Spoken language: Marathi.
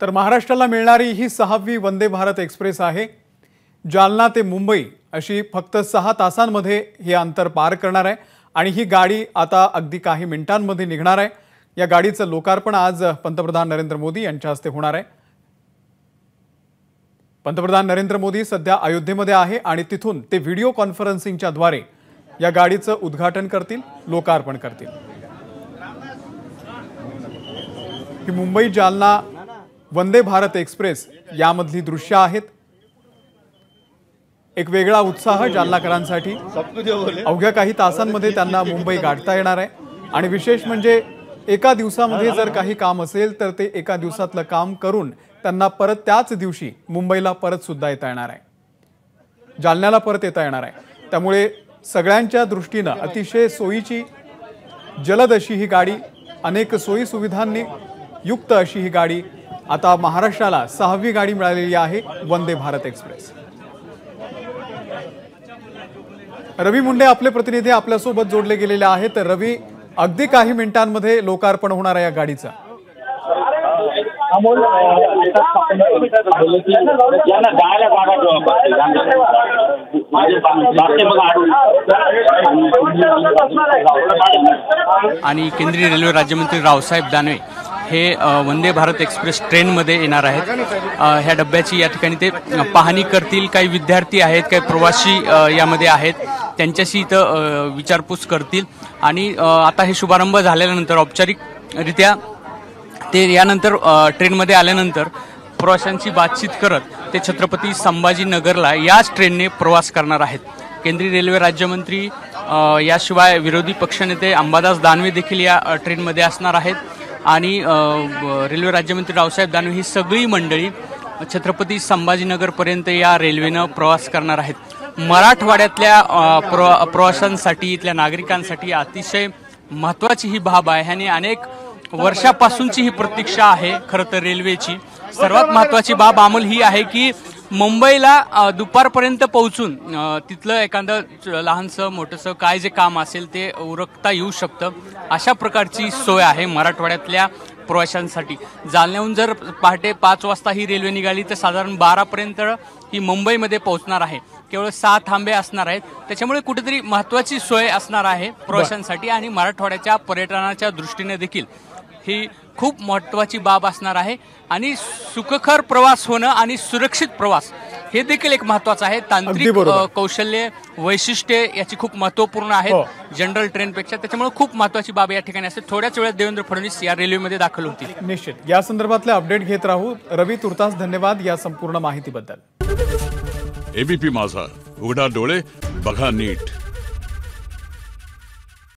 तर महाराष्ट्राला मिळणारी ही 6वी वंदे भारत एक्सप्रेस आहे। जालना ते मुंबई अशी फक्त 6 तासांमध्ये हे अंतर पार करणार आहे आणि ही गाडी आता अगदी काही मिनिटांमध्ये निघणार आहे। या गाडीचं लोकार्पण आज पंतप्रधान नरेंद्र मोदी यांच्या हस्ते होणार आहे। पंतप्रधान नरेंद्र मोदी सध्या अयोध्येमध्ये आहे आणि तिथून ते व्हिडिओ कॉन्फरन्सिंगच्या द्वारे या गाडीचं उद्घाटन करतील, लोकार्पण करतील। ही मुंबई जालना वंदे भारत एक्सप्रेस यामधली दृश्य आहेत। एक वेगळा उत्साह जालनाकरांसाठी। अवघ्या काही तासांमध्ये त्यांना मुंबई गाठता येणार आहे आणि विशेष म्हणजे एका दिवसामध्ये जर काही काम असेल तर ते एका दिवसातलं काम करून त्यांना परत त्याच दिवशी मुंबईला परत सुद्धा येता येणार आहे, जालन्याला परत येता येणार आहे। त्यामुळे सगळ्यांच्या दृष्टीने अतिशय सोयीची, जलद अशी ही गाडी, अनेक सोयी सुविधांनी युक्त अशी ही गाडी आता महाराष्ट्राला 6वी गाडी मिळालेली आहे, वंदे भारत एक्सप्रेस। रवी मुंडे आपले प्रतिनिधी आपल्यासोबत जोडले गेलेले आहेत। रवी, अगदी काही मिनिटांमध्ये लोकार्पण होणार आहे या गाडीचं। आणि केंद्रीय रेल्वे राज्यमंत्री रावसाहेब दानवे हे वंदे भारत एक्सप्रेस ट्रेनमध्ये येणार आहेत। ह्या डब्याची या ठिकाणी ते पाहणी करतील। काही विद्यार्थी आहेत, काही प्रवासी यामध्ये आहेत, त्यांच्याशी इथं विचारपूस करतील आणि आता हे शुभारंभ झाल्यानंतर औपचारिकरित्या ते यानंतर ट्रेनमध्ये आल्यानंतर प्रवाशांची बातचीत करत ते छत्रपती संभाजीनगरला याच ट्रेनने प्रवास करणार आहेत। केंद्रीय रेल्वे राज्यमंत्री याशिवाय विरोधी पक्षनेते अंबादास दानवे देखील या ट्रेनमध्ये असणार आहेत आणि रेल्वे राज्यमंत्री रावसाहेब दानवे ही सगळी मंडळी छत्रपती संभाजीनगरपर्यंत या रेल्वेनं प्रवास करणार आहेत। मराठवाड्यातल्या प्रवाशांसाठी, इथल्या नागरिकांसाठी अतिशय महत्त्वाची ही बाब आहे आणि अनेक वर्षापासूनची ही प्रतीक्षा आहे। खरं तर रेल्वेची सर्वात महत्त्वाची बाब अमोल ही आहे की मुंबईला दुपारपर्यंत पोहोचून तिथलं एखादं लहानसं मोठंसं काय जे काम असेल ते उरकता येऊ शकतं, अशा प्रकारची सोय आहे मराठवाड्यातल्या प्रवाशांसाठी। जालन्याहून जर पहाटे 5 वाजता ही रेल्वे निघाली तर साधारण 12 पर्यंत ही मुंबईमध्ये पोहोचणार आहे। केवळ 6 थांबे असणार आहेत, त्याच्यामुळे कुठेतरी महत्त्वाची सोय असणार आहे प्रवाशांसाठी आणि मराठवाड्याच्या पर्यटनाच्या दृष्टीने देखील ही खूप महत्त्वाची बाब असणार आहे। आणि सुखकर प्रवास होणं आणि सुरक्षित प्रवास हे देखील एक महत्त्वाचं आहे। तांत्रिक कौशल्य, वैशिष्ट्ये याची खूप महत्त्वपूर्ण आहेत जनरल ट्रेनपेक्षा, त्याच्यामुळे खूप महत्त्वाची बाब या ठिकाणी असते। थोड्याच वेळात देवेंद्र फडणवीस या रेल्वेमध्ये दाखल होतील। निश्चित या संदर्भातले अपडेट घेत राहू। रवी, तुर्तास धन्यवाद या संपूर्ण माहितीबद्दल। एबीपी माझा, उघडा डोळे बघा नीट।